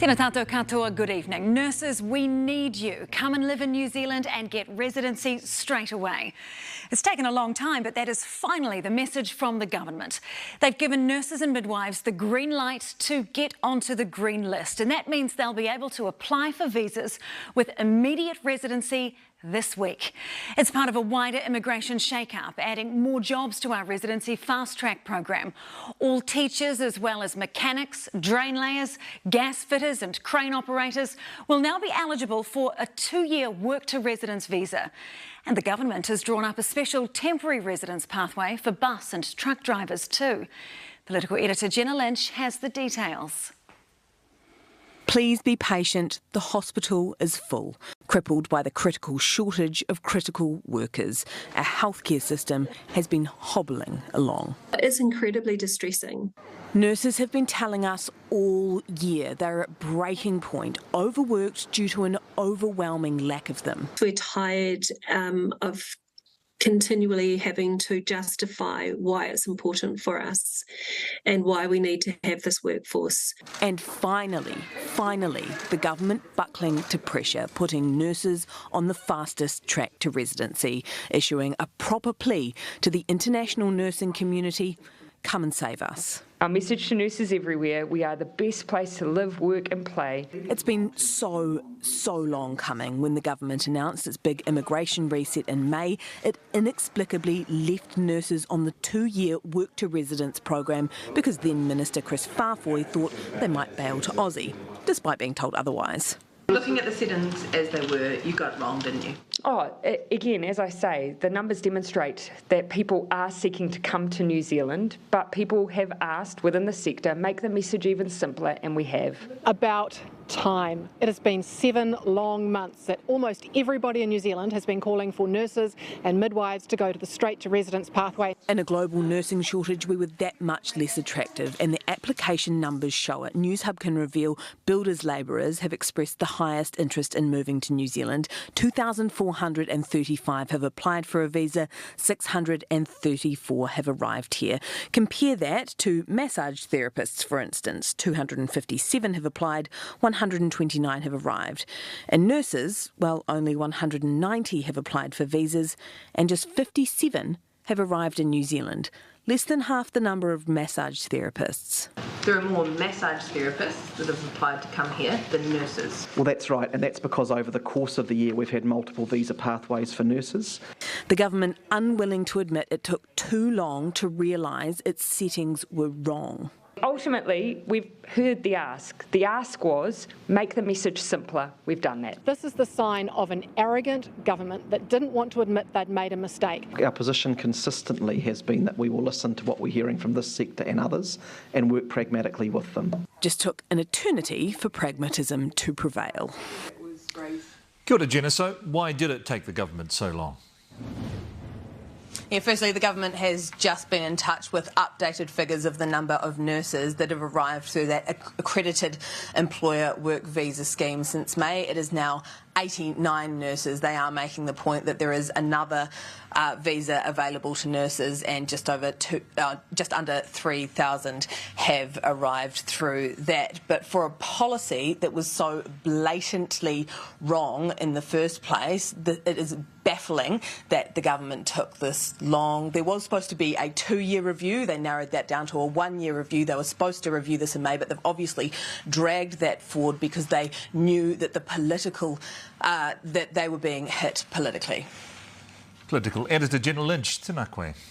Tēnā tātou katoa, good evening. Nurses, we need you. Come and live in New Zealand and get residency straight away. It's taken a long time, but that is finally the message from the government. They've given nurses and midwives the green light to get onto the green list, and that means they'll be able to apply for visas with immediate residency this week. It's part of a wider immigration shake-up, adding more jobs to our residency fast-track program. All teachers, as well as mechanics, drain layers, gas fitters and crane operators will now be eligible for a 2-year work-to-residence visa. And the government has drawn up a special temporary residence pathway for bus and truck drivers too. Political editor Jenna Lynch has the details. Please be patient, the hospital is full, crippled by the critical shortage of critical workers. Our healthcare system has been hobbling along. It's incredibly distressing. Nurses have been telling us all year they're at breaking point, overworked due to an overwhelming lack of them. We're tired of continually having to justify why it's important for us and why we need to have this workforce. And finally, the government buckling to pressure, putting nurses on the fastest track to residency, issuing a proper plea to the international nursing community: come and save us. Our message to nurses everywhere: we are the best place to live, work and play. It's been so long coming. When the government announced its big immigration reset in May, it inexplicably left nurses on the 2-year work-to-residence program because then Minister Chris Farfoy thought they might bail to Aussie, despite being told otherwise. Looking at the settings as they were, you got it wrong, didn't you? Again, as I say, the numbers demonstrate that people are seeking to come to New Zealand, but people have asked within the sector, make the message even simpler, and we have. About time. It has been 7 long months that almost everybody in New Zealand has been calling for nurses and midwives to go to the straight to residence pathway. In a global nursing shortage, we were that much less attractive, and the application numbers show it. Newshub can reveal builders labourers have expressed the highest interest in moving to New Zealand. 2,435 have applied for a visa, 634 have arrived here. Compare that to massage therapists, for instance. 257 have applied, 129 have arrived. And nurses, well, only 190 have applied for visas, and just 57 have arrived in New Zealand. Less than half the number of massage therapists. There are more massage therapists that have applied to come here than nurses. Well, that's right, and that's because over the course of the year we've had multiple visa pathways for nurses. The government unwilling to admit it took too long to realise its settings were wrong. Ultimately, we've heard the ask. The ask was, make the message simpler. We've done that. This is the sign of an arrogant government that didn't want to admit they'd made a mistake. Our position consistently has been that we will listen to what we're hearing from this sector and others and work pragmatically with them. Just took an eternity for pragmatism to prevail. Kia ora, Jenna. So why did it take the government so long? Yeah, firstly, the government has just been in touch with updated figures of the number of nurses that have arrived through that accredited employer work visa scheme since May. It is now 89 nurses. They are making the point that there is another visa available to nurses, and just under 3,000 have arrived through that. But for a policy that was so blatantly wrong in the first place, it is baffling that the government took this long. There was supposed to be a 2-year review. They narrowed that down to a 1-year review. They were supposed to review this in May, but they've obviously dragged that forward because they knew that that they were being hit politically. Political editor Jenna Lynch, tēnā koe.